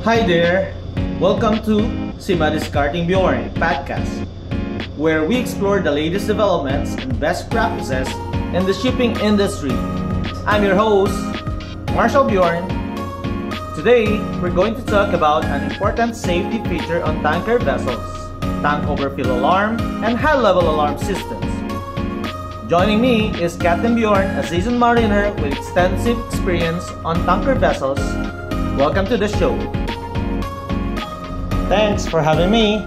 Hi there! Welcome to Sima Discarding Bjorn podcast, where we explore the latest developments and best practices in the shipping industry. I'm your host, Marshall Bjorn. Today, we're going to talk about an important safety feature on tanker vessels, tank overfill alarm, and high-level alarm systems. Joining me is Captain Bjorn, a seasoned mariner with extensive experience on tanker vessels. Welcome to the show. Thanks for having me.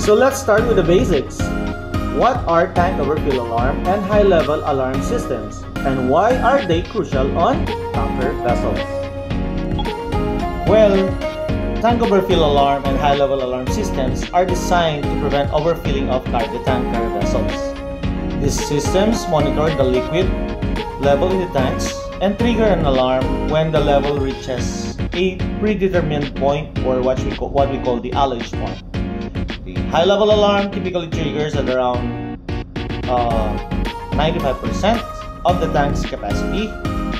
So let's start with the basics. What are tank overfill alarm and high-level alarm systems, and why are they crucial on tanker vessels? Well, tank overfill alarm and high-level alarm systems are designed to prevent overfilling of cargo tanker vessels. These systems monitor the liquid level in the tanks and trigger an alarm when the level reaches a predetermined point, or what we call the allowance point. The high-level alarm typically triggers at around 95% of the tank's capacity,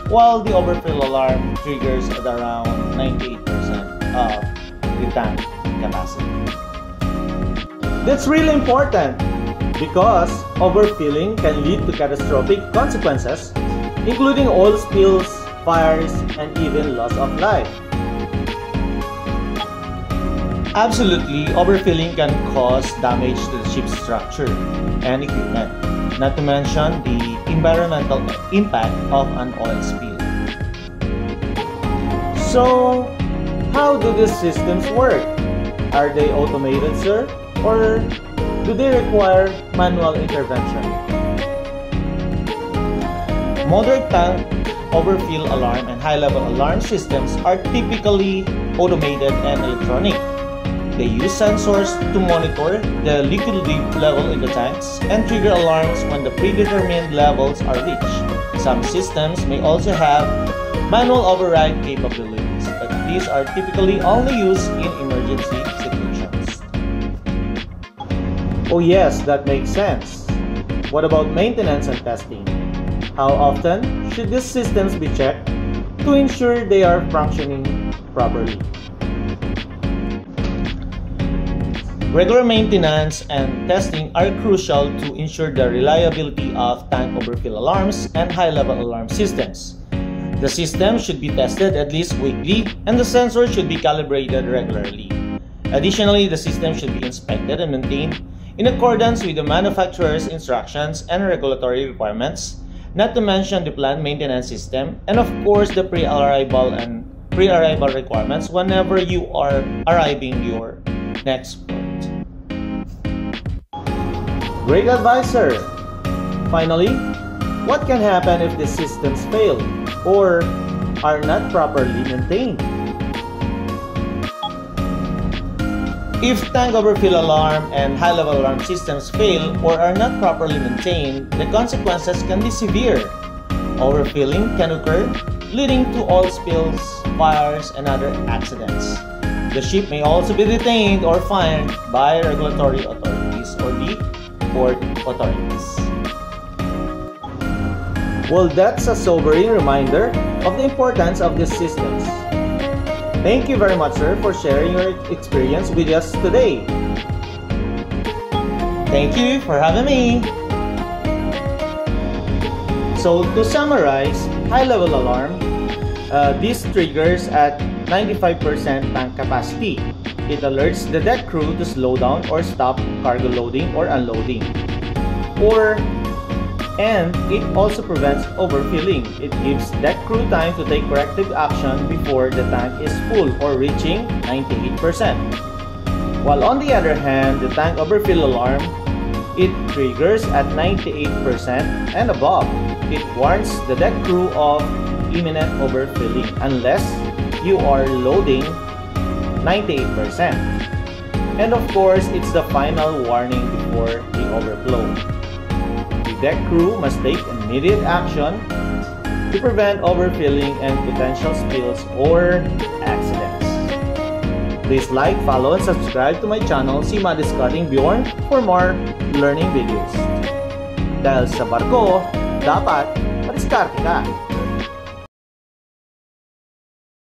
while the overfill alarm triggers at around 98% of the tank capacity. That's really important because overfilling can lead to catastrophic consequences, including oil spills, fires, and even loss of life. Absolutely, overfilling can cause damage to the ship's structure and equipment, not to mention the environmental impact of an oil spill. So, how do these systems work? Are they automated, sir? Or do they require manual intervention? Modern tank overfill alarm and high-level alarm systems are typically automated and electronic. They use sensors to monitor the liquid level in the tanks and trigger alarms when the predetermined levels are reached. Some systems may also have manual override capabilities, but these are typically only used in emergency situations. Oh yes, that makes sense. What about maintenance and testing? How often should these systems be checked to ensure they are functioning properly? Regular maintenance and testing are crucial to ensure the reliability of tank overfill alarms and high-level alarm systems. The system should be tested at least weekly, and the sensor should be calibrated regularly. Additionally, the system should be inspected and maintained in accordance with the manufacturer's instructions and regulatory requirements, not to mention the planned maintenance system, and of course the pre-arrival requirements whenever you are arriving your next port. Great advice, sir. Finally, what can happen if the systems fail or are not properly maintained? If tank overfill alarm and high-level alarm systems fail or are not properly maintained, the consequences can be severe. Overfilling can occur, leading to oil spills, fires, and other accidents. The ship may also be detained or fined by regulatory authorities or the port authorities. Well, that's a sobering reminder of the importance of these systems. Thank you very much, sir, for sharing your experience with us today. Thank you for having me. So, to summarize, high-level alarm, this triggers at 95% tank capacity. It alerts the deck crew to slow down or stop cargo loading or unloading. And it also prevents overfilling. It gives deck crew time to take corrective action before the tank is full or reaching 98%. While on the other hand, the tank overfill alarm, it triggers at 98% and above. It warns the deck crew of imminent overfilling unless you are loading 98%. And of course, it's the final warning before the overflow. The deck crew must take immediate action to prevent overfilling and potential spills or accidents. Please like, follow, and subscribe to my channel, Sima Discarding Bjorn, for more learning videos. Dahil sa barko, dapat madiskarte ka.